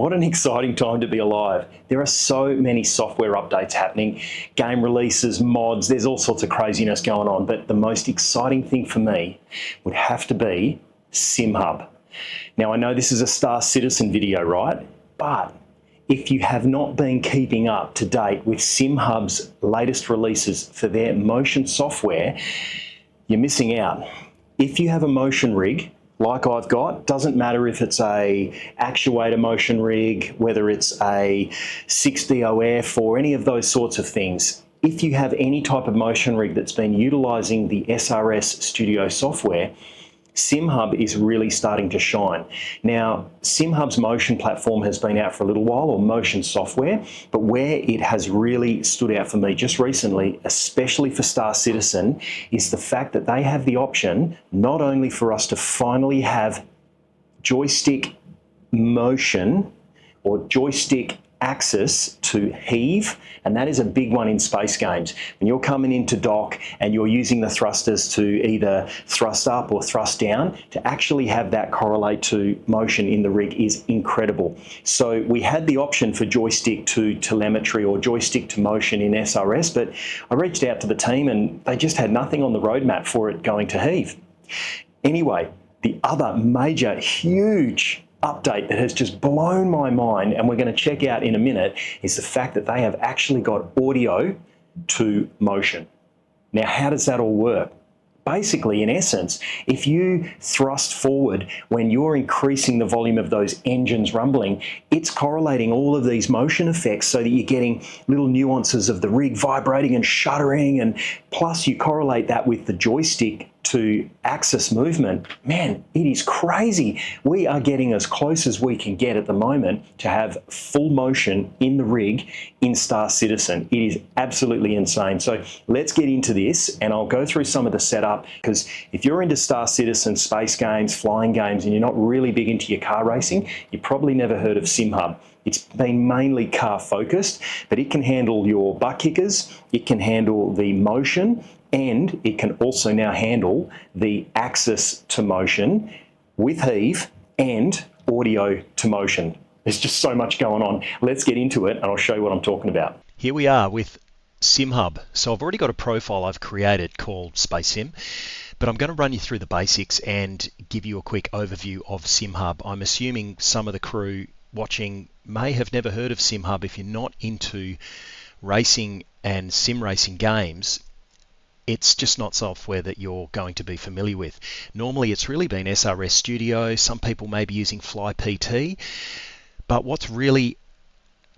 What an exciting time to be alive. There are so many software updates happening, game releases, mods, there's all sorts of craziness going on, but the most exciting thing for me would have to be Simhub. Now, I know this is a Star Citizen video, right? But if you have not been keeping up to date with Simhub's latest releases for their motion software, you're missing out. If you have a motion rig, like I've got, doesn't matter if it's a actuator motion rig, whether it's a 6DOF or any of those sorts of things. If you have any type of motion rig that's been utilizing the SRS Studio software, Simhub is really starting to shine. Now, Simhub's motion platform has been out for a little while, or motion software, but where it has really stood out for me just recently, especially for Star Citizen, is the fact that they have the option not only for us to finally have joystick motion or joystick access to heave, and that is a big one in space games. When you're coming into dock and you're using the thrusters to either thrust up or thrust down, to actually have that correlate to motion in the rig is incredible. So we had the option for joystick to telemetry or joystick to motion in SRS, but I reached out to the team and they just had nothing on the roadmap for it going to heave. Anyway, the other major, huge update that has just blown my mind, and we're going to check out in a minute, is the fact that they have actually got audio to motion. Now, how does that all work? Basically, in essence, if you thrust forward when you're increasing the volume of those engines rumbling, it's correlating all of these motion effects so that you're getting little nuances of the rig vibrating and shuddering, and plus you correlate that with the joystick to axis movement. Man, it is crazy. We are getting as close as we can get at the moment to have full motion in the rig in Star Citizen. It is absolutely insane. So let's get into this, and I'll go through some of the setup, because if you're into Star Citizen, space games, flying games, and you're not really big into your car racing, you probably never heard of Simhub. It's been mainly car focused, but it can handle your butt kickers, it can handle the motion, and it can also now handle the axis to motion with heave and audio to motion. There's just so much going on. Let's get into it and I'll show you what I'm talking about. Here we are with Simhub. So I've already got a profile I've created called Space Sim, but I'm going to run you through the basics and give you a quick overview of Simhub. I'm assuming some of the crew watching may have never heard of Simhub. If you're not into racing and sim racing games, it's just not software that you're going to be familiar with. Normally it's really been SRS Studio, some people may be using Fly PT, but what's really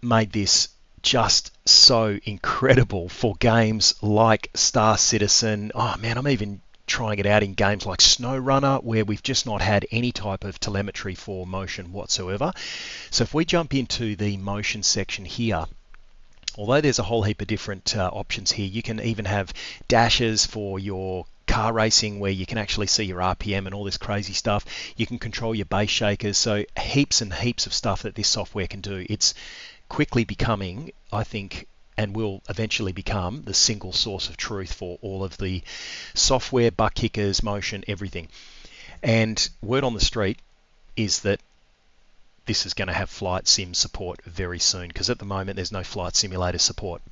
made this just so incredible for games like Star Citizen, oh man, I'm even trying it out in games like SnowRunner, where we've just not had any type of telemetry for motion whatsoever. So if we jump into the motion section here, although there's a whole heap of different options here, you can even have dashes for your car racing where you can actually see your RPM and all this crazy stuff. You can control your base shakers, so heaps and heaps of stuff that this software can do. It's quickly becoming, I think, and will eventually become the single source of truth for all of the software, butt kickers, motion, everything. And word on the street is that this is going to have flight sim support very soon, because at the moment there's no flight simulator support.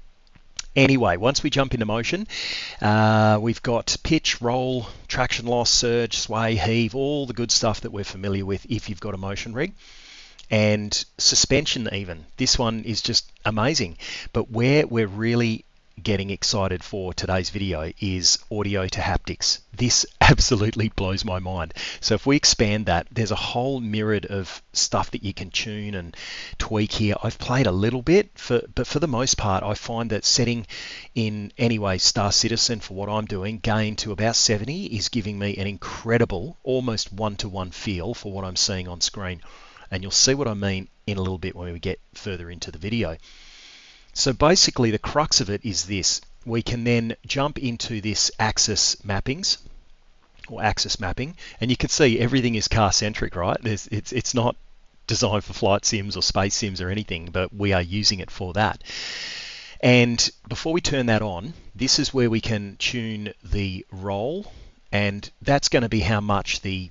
Anyway, once we jump into motion, we've got pitch, roll, traction loss, surge, sway, heave, all the good stuff that we're familiar with if you've got a motion rig. And suspension even. This one is just amazing. But where we're really getting excited for today's video is audio to haptics. This absolutely blows my mind. So if we expand that, there's a whole myriad of stuff that you can tune and tweak here. I've played a little bit, but for the most part, I find that setting in, anyway, Star Citizen for what I'm doing, gain to about 70 is giving me an incredible, almost one-to-one feel for what I'm seeing on screen. And you'll see what I mean in a little bit when we get further into the video. So basically the crux of it is this. We can then jump into this axis mappings, or axis mapping, and you can see everything is car centric, right? It's not designed for flight sims or space sims or anything, but we are using it for that. And before we turn that on, this is where we can tune the roll, and that's going to be how much the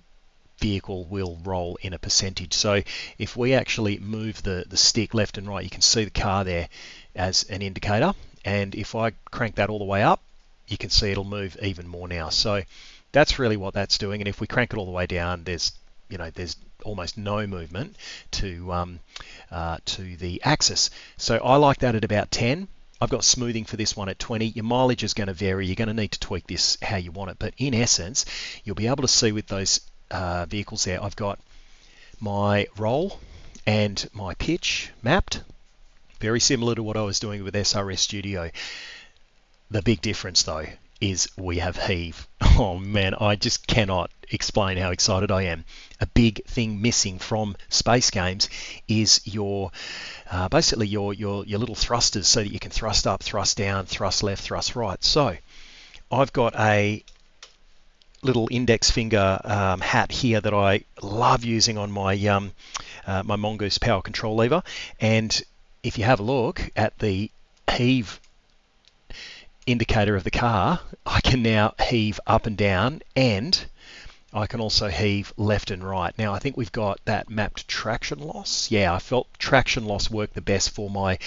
vehicle will roll in a percentage. So if we actually move the stick left and right, you can see the car there as an indicator. And if I crank that all the way up, you can see it'll move even more now. So that's really what that's doing. And if we crank it all the way down, there's almost no movement to the axis. So I like that at about 10. I've got smoothing for this one at 20. Your mileage is going to vary. You're going to need to tweak this how you want it. But in essence, you'll be able to see with those vehicles there, I've got my roll and my pitch mapped. Very similar to what I was doing with SRS Studio. The big difference though is we have heave. Oh man, I just cannot explain how excited I am. A big thing missing from space games is your basically your little thrusters, so that you can thrust up, thrust down, thrust left, thrust right. So I've got a little index finger hat here that I love using on my my Mongoose power control lever, and if you have a look at the heave indicator of the car, I can now heave up and down, and I can also heave left and right. Now I think we've got that mapped traction loss. Yeah, I felt traction loss worked the best for my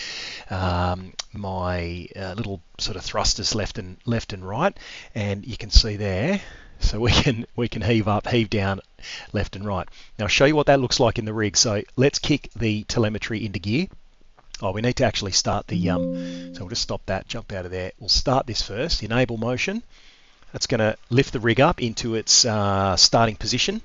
little sort of thrusters left and right, and you can see there. So we can heave up, heave down, left and right. Now I'll show you what that looks like in the rig. So let's kick the telemetry into gear. Oh, we need to actually start the so we'll just stop that, jump out of there. We'll start this first, enable motion. That's going to lift the rig up into its starting position.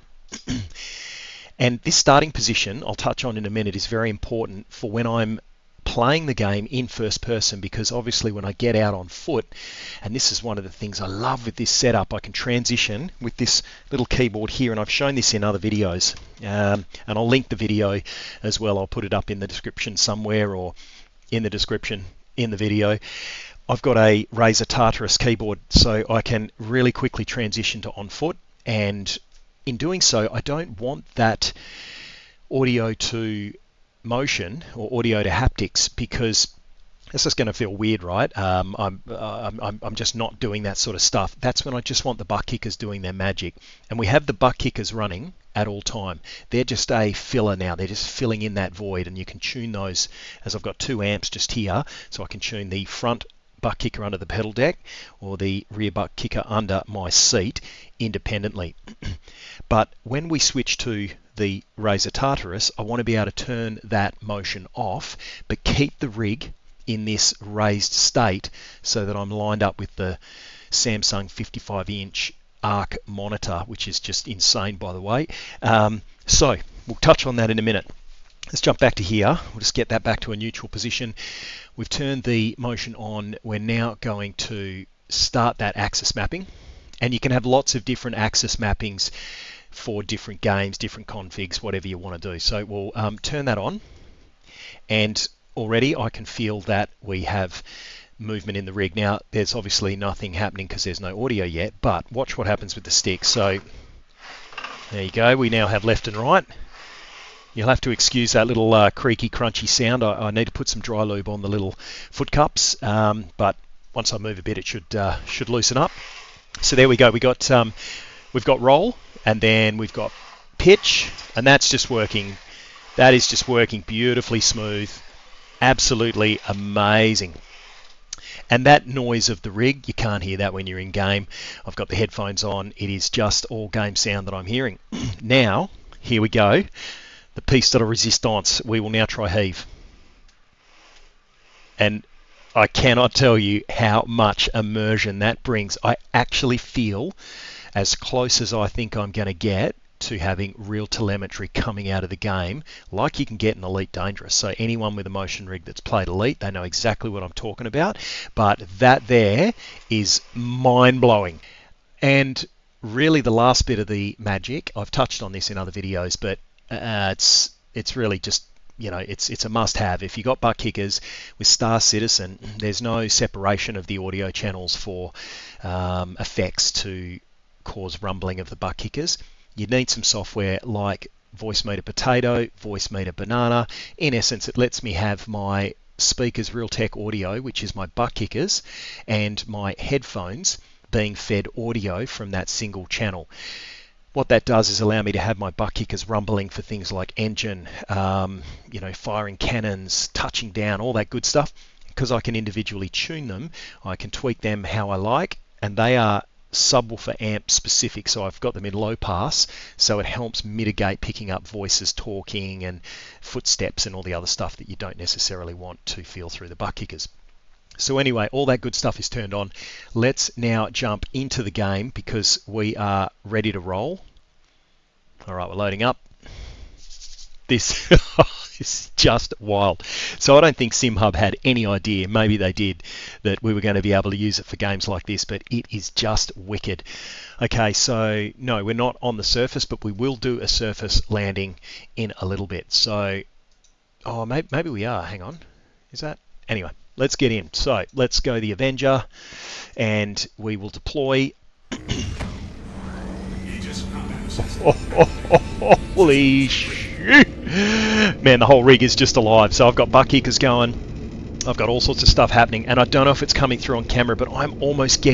And this starting position, I'll touch on in a minute, is very important for when I'm playing the game in first person, because obviously when I get out on foot, and this is one of the things I love with this setup, I can transition with this little keyboard here, and I've shown this in other videos, and I'll link the video as well. I'll put it up in the description somewhere, or in the description in the video. I've got a Razer Tartarus keyboard, so I can really quickly transition to on foot, and in doing so I don't want that audio to motion or audio to haptics, because it's just going to feel weird, right? I'm just not doing that sort of stuff. That's when I just want the butt kickers doing their magic, and we have the butt kickers running at all time. They're just a filler now. They're just filling in that void, and you can tune those, as I've got 2 amps just here, so I can tune the front butt kicker under the pedal deck or the rear butt kicker under my seat independently. But when we switch to the Razer Tartarus, I want to be able to turn that motion off, but keep the rig in this raised state so that I'm lined up with the Samsung 55-inch ARC monitor, which is just insane, by the way. So we'll touch on that in a minute. Let's jump back to here. We'll just get that back to a neutral position. We've turned the motion on. We're now going to start that axis mapping, and you can have lots of different axis mappings for different games, different configs, whatever you want to do. So we'll turn that on, and already I can feel that we have movement in the rig. Now there's obviously nothing happening because there's no audio yet, but watch what happens with the stick. So there you go, we now have left and right. You'll have to excuse that little creaky crunchy sound. I need to put some dry lube on the little foot cups, but once I move a bit it should loosen up. So there we go, we've got roll, and then we've got pitch, and that's just working. That is just working beautifully smooth. Absolutely amazing. And that noise of the rig, you can't hear that when you're in game. I've got the headphones on. It is just all game sound that I'm hearing. Now, here we go. The piece de la resistance. We will now try heave. And I cannot tell you how much immersion that brings. I actually feel as close as I think I'm going to get to having real telemetry coming out of the game, like you can get in Elite Dangerous. So anyone with a motion rig that's played Elite, they know exactly what I'm talking about. But that there is mind-blowing. And really the last bit of the magic, I've touched on this in other videos, but it's really just, you know, it's a must-have. If you got butt kickers with Star Citizen, there's no separation of the audio channels for effects to cause rumbling of the butt kickers. You need some software like Voice Meter Potato, Voice Meter Banana. In essence, it lets me have my speakers Realtek audio, which is my butt kickers, and my headphones being fed audio from that single channel. what that does is allow me to have my butt kickers rumbling for things like engine, firing cannons, touching down, all that good stuff. Because I can individually tune them, I can tweak them how I like, and they are subwoofer amp specific, so I've got them in low pass, so it helps mitigate picking up voices talking and footsteps and all the other stuff that you don't necessarily want to feel through the butt kickers. So anyway, all that good stuff is turned on. Let's now jump into the game because we are ready to roll. All right, we're loading up. This is just wild. So I don't think Simhub had any idea, maybe they did, that we were going to be able to use it for games like this, but it is just wicked. Okay, so no, we're not on the surface, but we will do a surface landing in a little bit. So, maybe we are. Hang on. Is that? Anyway, let's get in. So let's go the Avenger, and we will deploy. Holy shit! Man, the whole rig is just alive. So I've got butt kickers going. I've got all sorts of stuff happening, and I don't know if it's coming through on camera, but I've almost got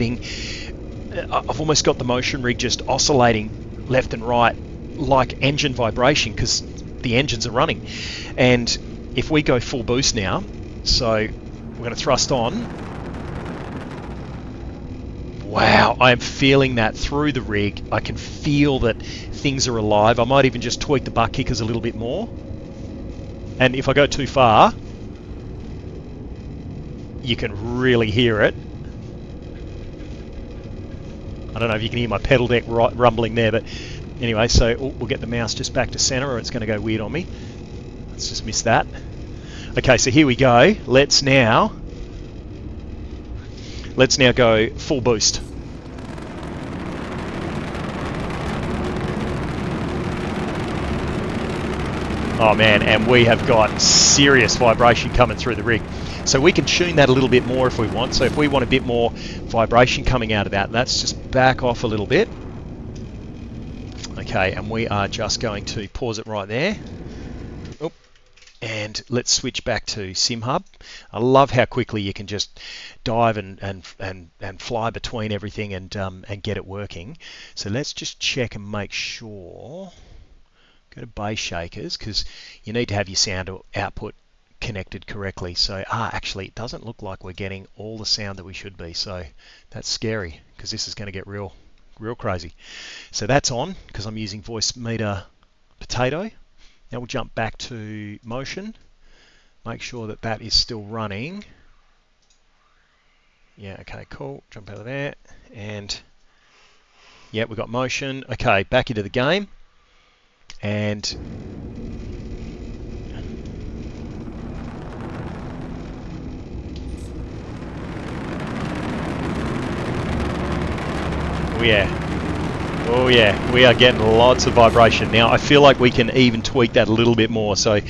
the motion rig just oscillating left and right like engine vibration because the engines are running. And if we go full boost now, so we're going to thrust on. Wow, I'm feeling that through the rig. I can feel that things are alive. I might even just tweak the butt kickers a little bit more. And if I go too far, you can really hear it. I don't know if you can hear my pedal deck rumbling there, but anyway, so we'll get the mouse just back to center or it's going to go weird on me. Let's just miss that. Okay, so here we go. Let's now go full boost. Oh man, and we have got serious vibration coming through the rig. So we can tune that a little bit more if we want. So if we want a bit more vibration coming out of that, let's just back off a little bit. Okay, and we are just going to pause it right there. Oop. And let's switch back to Simhub. I love how quickly you can just dive and fly between everything and get it working. So let's just check and make sure. Go to bass shakers because you need to have your sound output connected correctly. So actually it doesn't look like we're getting all the sound that we should be. So that's scary because this is going to get real crazy. So that's on because I'm using voice meter potato. Now we'll jump back to motion. Make sure that that is still running. Yeah, okay, cool. Jump out of there. And yeah, we've got motion. Okay, back into the game. And oh yeah, we are getting lots of vibration. Now I feel like we can even tweak that a little bit more, so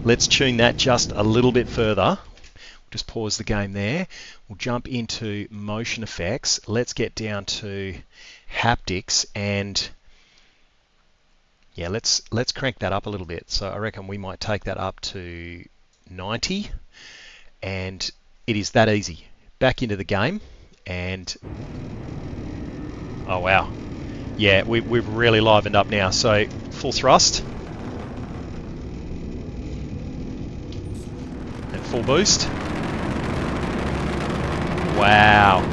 let's tune that just a little bit further. Just pause the game there. We'll jump into motion effects. Let's get down to haptics, and yeah, let's crank that up a little bit. So I reckon we might take that up to 90, and it is that easy. Back into the game, and oh wow, yeah, we've really livened up now. So full thrust and full boost. Wow.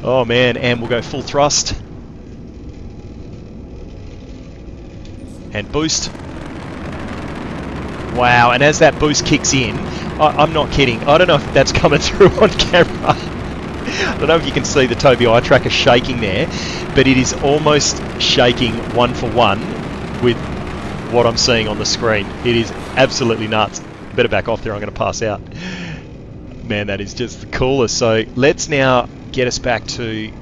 Oh man, and we'll go full thrust and boost. Wow, and as that boost kicks in, I'm not kidding, I don't know if that's coming through on camera. I don't know if you can see the Tobii eye tracker shaking there, but it is almost shaking one for one with what I'm seeing on the screen. It is absolutely nuts. Better back off there, I'm going to pass out. Man, that is just the coolest. So let's now get us back to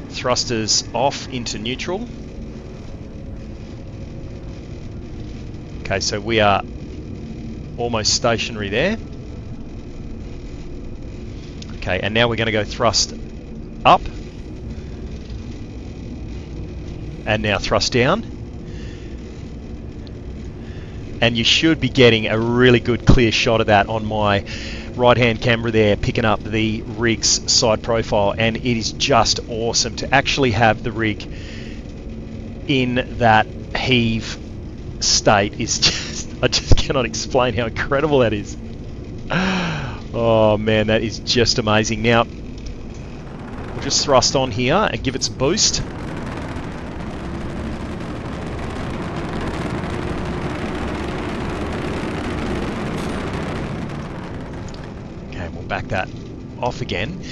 thrusters off into neutral. Okay, so we are almost stationary there. Okay, and now we're going to go thrust up. And now thrust down. and you should be getting a really good clear shot of that on my right hand camera there, picking up the rig's side profile. And it is just awesome to actually have the rig in that heave state. Is just, I just cannot explain how incredible that is. Oh man, that is just amazing. Now we'll just thrust on here and give it some boost. Back that off again.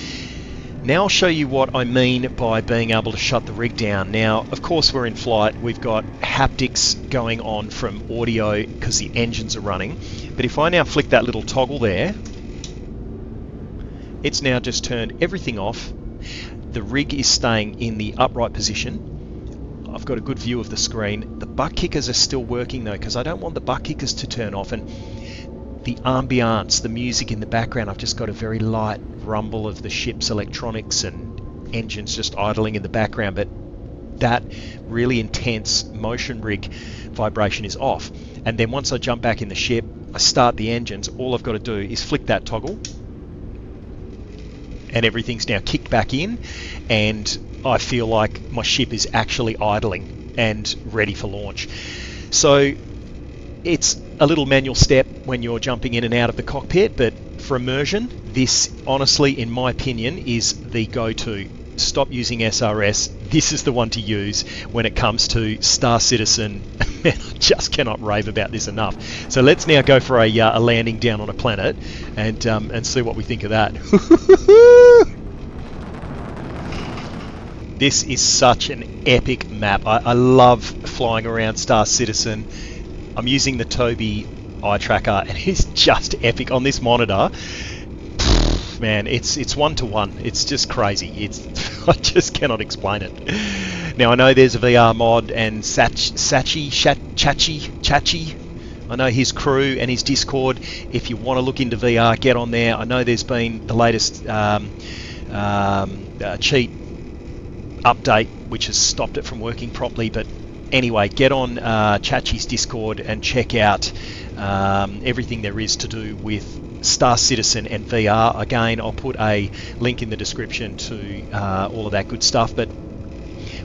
Now I'll show you what I mean by being able to shut the rig down. Now, of course, we're in flight. We've got haptics going on from audio because the engines are running. But if I now flick that little toggle there, it's now just turned everything off. The rig is staying in the upright position. I've got a good view of the screen. The butt kickers are still working though, because I don't want the butt kickers to turn off. And the ambiance, the music in the background, I've just got a very light rumble of the ship's electronics and engines just idling in the background, but that really intense motion rig vibration is off. And then once I jump back in the ship, I start the engines, all I've got to do is flick that toggle and everything's now kicked back in, and I feel like my ship is actually idling and ready for launch. So it's a little manual step when you're jumping in and out of the cockpit, but for immersion, this honestly, in my opinion, is the go-to. Stop using SRS. This is the one to use when it comes to Star Citizen. Man, I just cannot rave about this enough. So let's now go for a landing down on a planet and see what we think of that. This is such an epic map. I love flying around Star Citizen. I'm using the Tobii eye tracker, and it's just epic on this monitor. Man, it's one-to-one. It's just crazy. I just cannot explain it. Now I know there's a VR mod, and Chachi. I know his crew and his Discord. If you want to look into VR, get on there. I know there's been the latest cheat update which has stopped it from working properly, but anyway, get on Chachi's Discord and check out everything there is to do with Star Citizen and VR. Again, I'll put a link in the description to all of that good stuff. But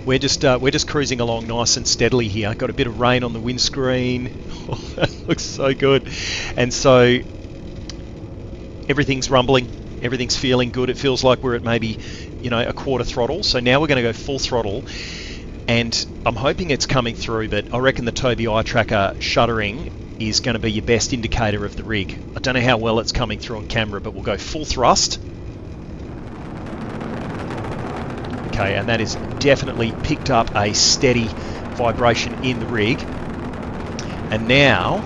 we're just cruising along nice and steadily here. Got a bit of rain on the windscreen. Oh, that looks so good. And so everything's rumbling. Everything's feeling good. It feels like we're at maybe, a quarter throttle. So now we're going to go full throttle. And I'm hoping it's coming through, but I reckon the Tobii eye tracker shuttering is going to be your best indicator of the rig. I don't know how well it's coming through on camera, but we'll go full thrust. Okay, and that has definitely picked up a steady vibration in the rig. And now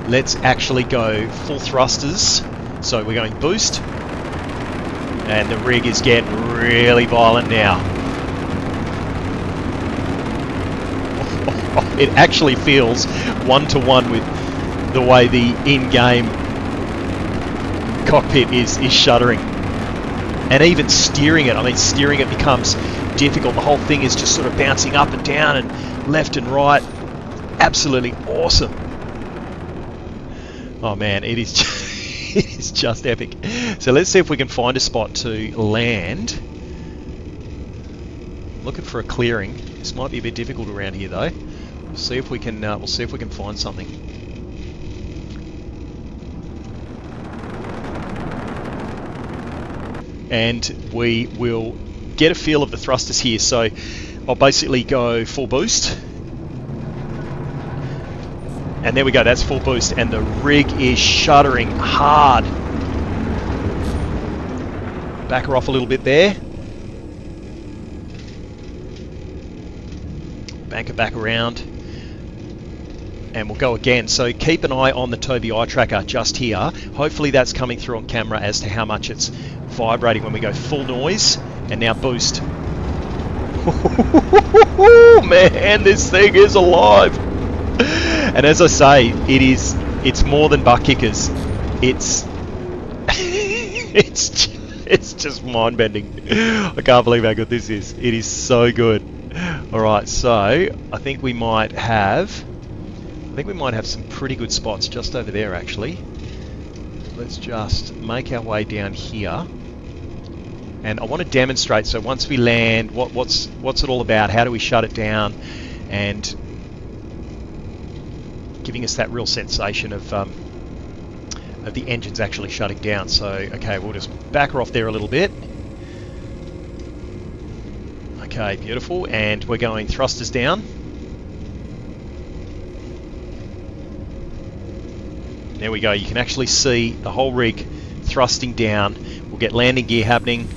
let's actually go full thrusters. So we're going boost, and the rig is getting really violent now. It actually feels one-to-one with the way the in-game cockpit is shuddering. And even steering it, steering it becomes difficult. The whole thing is just sort of bouncing up and down and left and right. Absolutely awesome. Oh man, it is just, it is just epic. So let's see if we can find a spot to land. Looking for a clearing. This might be a bit difficult around here though. We'll see if we can find something. And we will get a feel of the thrusters here. So I'll basically go full boost. And there we go, that's full boost, and the rig is shuddering hard. Back her off a little bit there. Bank her back around. And we'll go again. So keep an eye on the Tobii eye tracker just here. Hopefully that's coming through on camera as to how much it's vibrating when we go full noise. And now boost. Man, this thing is alive. And as I say, it's more than butt kickers. It's just mind-bending. I can't believe how good this is. It is so good. All right, so I think we might have I think we might have some pretty good spots just over there actually. Let's just make our way down here. And I want to demonstrate, so once we land, what's it all about? How do we shut it down? And giving us that real sensation of the engines actually shutting down. So, okay, we'll just back her off there a little bit. Okay, beautiful. And we're going thrusters down. There we go. You can actually see the whole rig thrusting down. We'll get landing gear happening.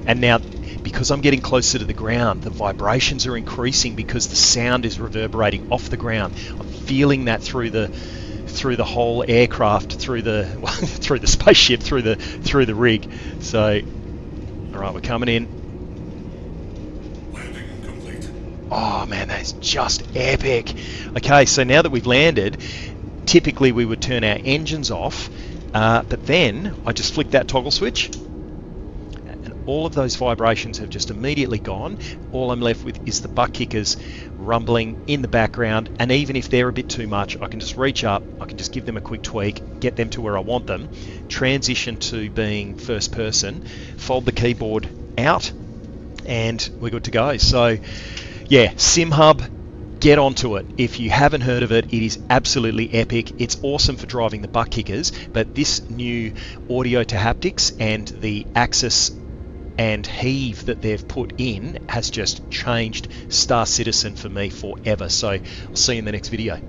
And now, because I'm getting closer to the ground, the vibrations are increasing because the sound is reverberating off the ground. I'm feeling that through the whole aircraft, through the through the spaceship, through the rig. So, all right, we're coming in. Landing complete. Oh man, that's just epic. Okay, so now that we've landed, typically we would turn our engines off, but then I just flick that toggle switch. All of those vibrations have just immediately gone. All I'm left with is the butt kickers rumbling in the background, and even if they're a bit too much, I can just reach up, I can just give them a quick tweak, get them to where I want them, transition to being first person, fold the keyboard out, and we're good to go. So yeah, Simhub, get onto it. If you haven't heard of it, it is absolutely epic. It's awesome for driving the butt kickers, but this new audio to haptics and the axis and heave that they've put in has just changed Star Citizen for me forever. So I'll see you in the next video.